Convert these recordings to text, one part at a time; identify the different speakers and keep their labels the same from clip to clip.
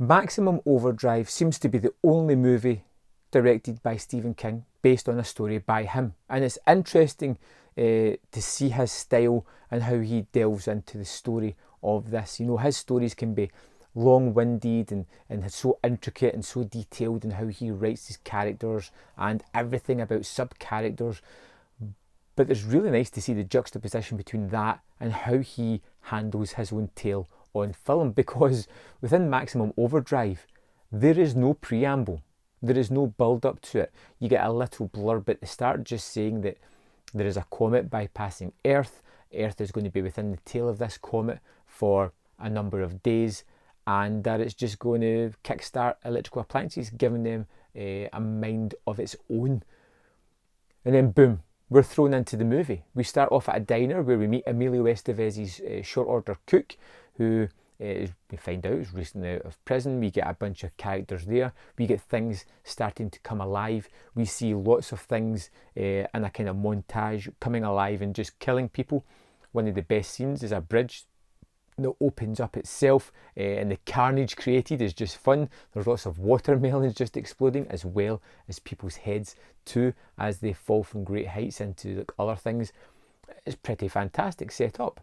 Speaker 1: Maximum Overdrive seems to be the only movie directed by Stephen King based on a story by him, and it's interesting to see his style and how he delves into the story of this. You know, his stories can be long-winded and so intricate and so detailed in how he writes his characters and everything about sub-characters, but it's really nice to see the juxtaposition between that and how he handles his own tale on film, because within Maximum Overdrive there is no preamble, there is no build up to it. You get a little blurb at the start just saying that there is a comet bypassing Earth. Earth is going to be within the tail of this comet for a number of days, and that it's just going to kickstart electrical appliances, giving them a mind of its own. And then boom, we're thrown into the movie. We start off at a diner where we meet Emilio Estevez's short order cook, who we find out is recently out of prison. We get a bunch of characters there. We get things starting to come alive. We see lots of things in a kind of montage coming alive and just killing people. One of the best scenes is a bridge that opens up itself, and the carnage created is just fun. There's lots of watermelons just exploding, as well as people's heads too, as they fall from great heights into other things. It's pretty fantastic setup.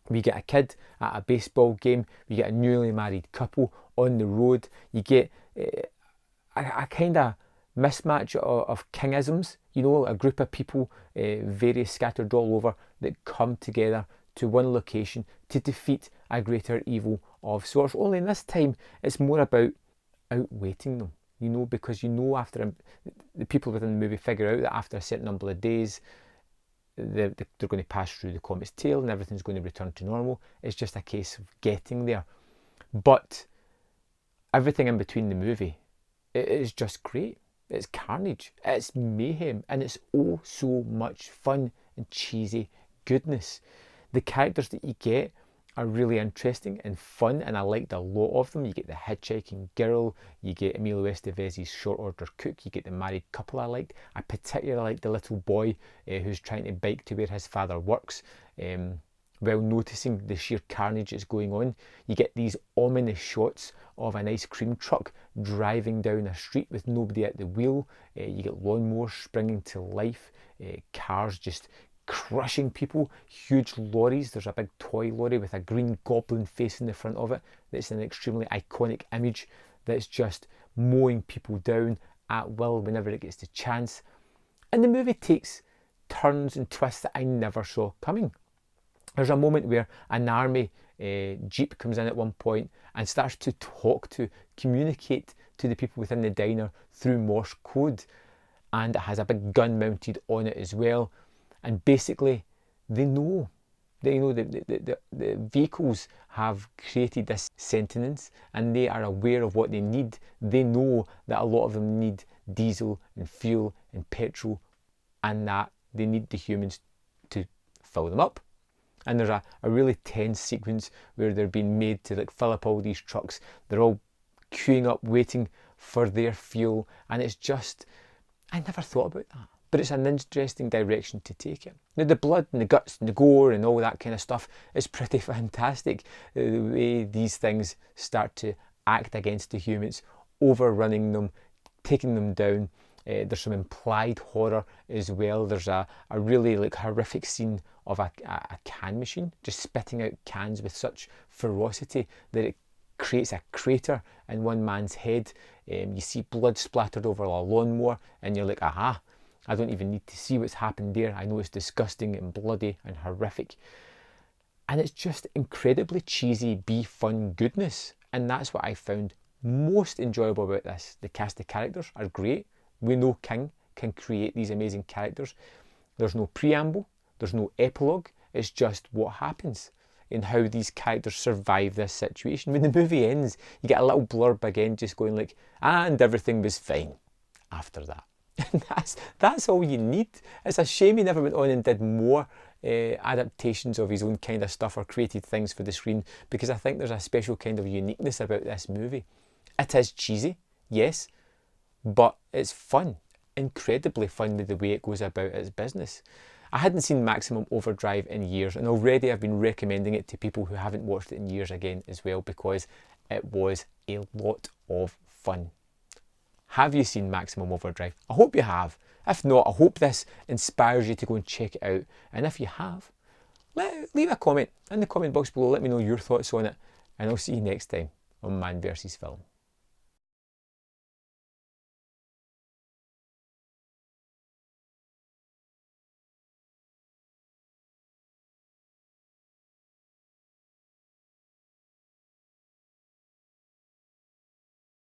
Speaker 1: We get a kid at a baseball game. We get a newly married couple on the road. You get a kind of mismatch of Kingisms. You know, a group of people, various scattered all over, that come together to one location to defeat a greater evil of sorts. Only in this time, it's more about outweighting them. You know, because you know after the people within the movie figure out that after a certain number of days, they're going to pass through the comet's tail and everything's going to return to normal. It's just a case of getting there. But everything in between the movie, it is just great. It's carnage, it's mayhem, and it's oh so much fun and cheesy goodness. The characters that you get are really interesting and fun, and I liked a lot of them. You get the hitchhiking girl, you get Emilio Estevez's short order cook, you get the married couple I liked. I particularly liked the little boy who's trying to bike to where his father works, while noticing the sheer carnage that's going on. You get these ominous shots of an ice cream truck driving down a street with nobody at the wheel. You get lawnmowers springing to life, cars just crushing people, huge lorries. There's a big toy lorry with a green goblin face in the front of it. That's an extremely iconic image that's just mowing people down at will whenever it gets the chance. And the movie takes turns and twists that I never saw coming. There's a moment where an army jeep comes in at one point and starts to communicate to the people within the diner through Morse code, and it has a big gun mounted on it as well. And basically, they know the vehicles have created this sentience, and they are aware of what they need. They know that a lot of them need diesel and fuel and petrol, and that they need the humans to fill them up. And there's a really tense sequence where they're being made to fill up all these trucks. They're all queuing up, waiting for their fuel, and it's just, I never thought about that. But it's an interesting direction to take it. Now, the blood and the guts and the gore and all that kind of stuff is pretty fantastic. The way these things start to act against the humans, overrunning them, taking them down. There's some implied horror as well. There's a really horrific scene of a can machine just spitting out cans with such ferocity that it creates a crater in one man's head. You see blood splattered over a lawnmower, and you're like, aha, I don't even need to see what's happened there. I know it's disgusting and bloody and horrific. And it's just incredibly cheesy, fun goodness. And that's what I found most enjoyable about this. The cast of characters are great. We know King can create these amazing characters. There's no preamble, there's no epilogue. It's just what happens and how these characters survive this situation. When the movie ends, you get a little blurb again just going and everything was fine after that. And that's all you need. It's a shame he never went on and did more adaptations of his own kind of stuff or created things for the screen, because I think there's a special kind of uniqueness about this movie. It is cheesy, yes, but it's fun, incredibly fun with the way it goes about its business. I hadn't seen Maximum Overdrive in years, and already I've been recommending it to people who haven't watched it in years again as well, because it was a lot of fun. Have you seen Maximum Overdrive? I hope you have. If not, I hope this inspires you to go and check it out. And if you have, leave a comment in the comment box below. Let me know your thoughts on it. And I'll see you next time on Man vs. Film.